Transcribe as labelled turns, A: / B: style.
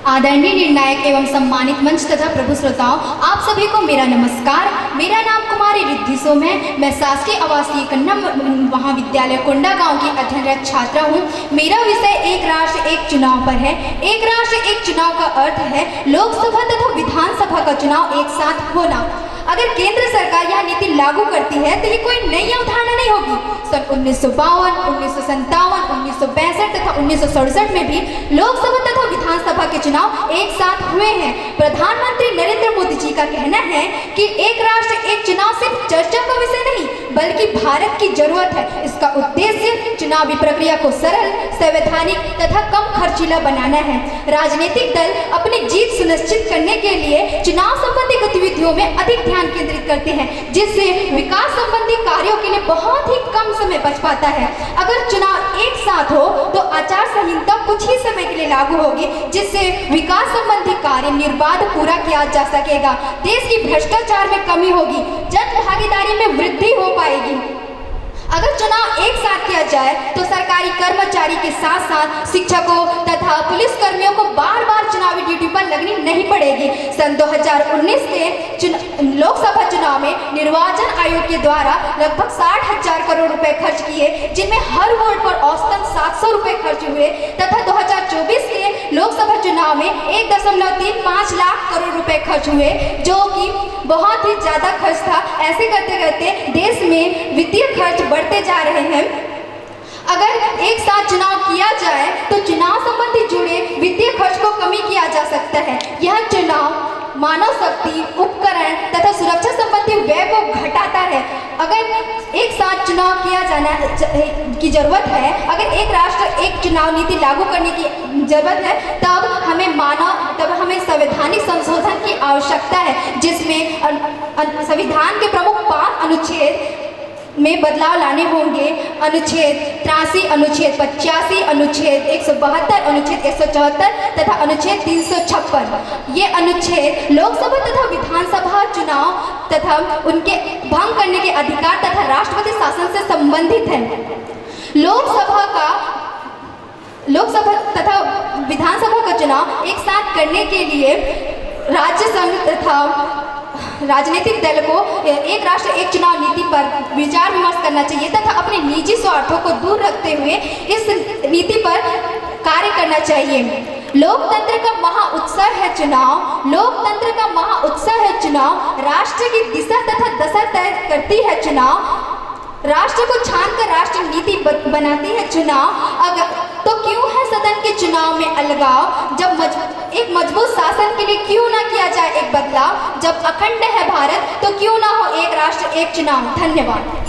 A: आदरणीय निर्णायक एवं सम्मानित मंच तथा प्रभु श्रोताओं, आप सभी को मेरा नमस्कार। मेरा नाम कुमारी रिद्धि सोम है। मैं शासकीय आवासीय कन्या महाविद्यालय कोंडागांव की अध्ययनरत छात्रा हूँ। मेरा विषय एक राष्ट्र एक चुनाव पर है। एक राष्ट्र एक चुनाव का अर्थ है लोकसभा तथा विधानसभा का चुनाव एक साथ होना। अगर केंद्र सरकार यह नीति लागू करती है तो ये कोई नई अवधारणा नहीं होगी। सन 1952, 1957, 1962 तथा 1967 में भी लोकसभा तथा विधानसभा के चुनाव एक साथ हुए हैं। प्रधानमंत्री नरेंद्र मोदी जी का कहना है कि एक राष्ट्र एक चुनाव सिर्फ चर्चा का विषय नहीं बल्कि भारत की जरूरत है। इसका उद्देश्य चुनावी प्रक्रिया को सरल, संवैधानिक तथा कम खर्चीला बनाना है। राजनीतिक दल अपनी जीत सुनिश्चित करने के लिए चुनाव संबंधी गतिविधियों में अधिक ध्यान केंद्रित करते हैं, जिससे विकास संबंधी कार्यों के लिए बहुत ही कम समय बच पाता है। अगर चुनाव एक साथ हो तो आचार संहिता कुछ ही समय के लिए लागू होगी, जिससे विकास संबंधी कार्य निर्बाध पूरा किया जा सकेगा। देश की भ्रष्टाचार में कमी होगी, जन भागीदारी में वृद्धि हो पाएगी। अगर चुनाव एक साथ किया जाए तो सरकारी कर्मचारी के साथ साथ शिक्षकों तथा पुलिस कर्मियों को बार बार चुनावी ड्यूटी पर लगनी नहीं पड़ेगी। सन 2019 के लोकसभा चुनाव में निर्वाचन आयोग के द्वारा लगभग 60,000 करोड़ रुपए खर्च किए, जिनमें हर वोट पर औसतन 700 रुपए खर्च हुए तथा 2024 के लोकसभा चुनाव में 1.35 लाख करोड़ रुपए खर्च हुए, जो कि बहुत ही ज्यादा खर्च था। ऐसे करते करते देश में वित्तीय खर्च बढ़ते जा रहे हैं। अगर एक साथ चुनाव किया जाए तो चुनाव संबंधी जुड़े वित्तीय खर्च को कमी किया जा सकता है। यह चुनाव मानव शक्ति, उपकरण तथा सुरक्षा संबंधी व्यय को घटाता है। अगर एक साथ चुनाव किया जाना की जरूरत है, अगर एक राष्ट्र एक चुनाव नीति लागू करने की जरूरत है, तब हमें संवैधानिक संशोधन की आवश्यकता है, जिसमें संविधान के प्रमुख 5 अनुच्छेद में बदलाव लाने होंगे। अनुच्छेद 83, अनुच्छेद 85, अनुच्छेद 172, अनुच्छेद 174 तथा अनुच्छेद 356। ये अनुच्छेद लोकसभा तथा विधानसभा चुनाव तथा उनके भंग करने के अधिकार तथा राष्ट्रपति शासन से संबंधित हैं। लोकसभा तथा विधानसभा का चुनाव एक साथ करने के लिए राज्य संघ तथा राजनीतिक दल को एक राष्ट्र एक चुनाव नीति पर विचार विमर्श करना चाहिए तथा अपने निजी स्वार्थों को दूर रखते हुए इस नीति पर कार्य करना चाहिए। लोकतंत्र का महाउत्सव है चुनाव। लोकतंत्र का महाउत्सव है चुनाव। राष्ट्र की दिशा तथा दशा तय करती है चुनाव। राष्ट्र को छानकर राष्ट्र नीति बनाती है चुनाव। अगर तो क्यों है सदन के चुनाव में अलगाव? जब एक मजबूत शासन के लिए क्यों ना किया जाए एक बदलाव? जब अखंड है भारत तो क्यों ना हो एक राष्ट्र एक चुनाव। धन्यवाद।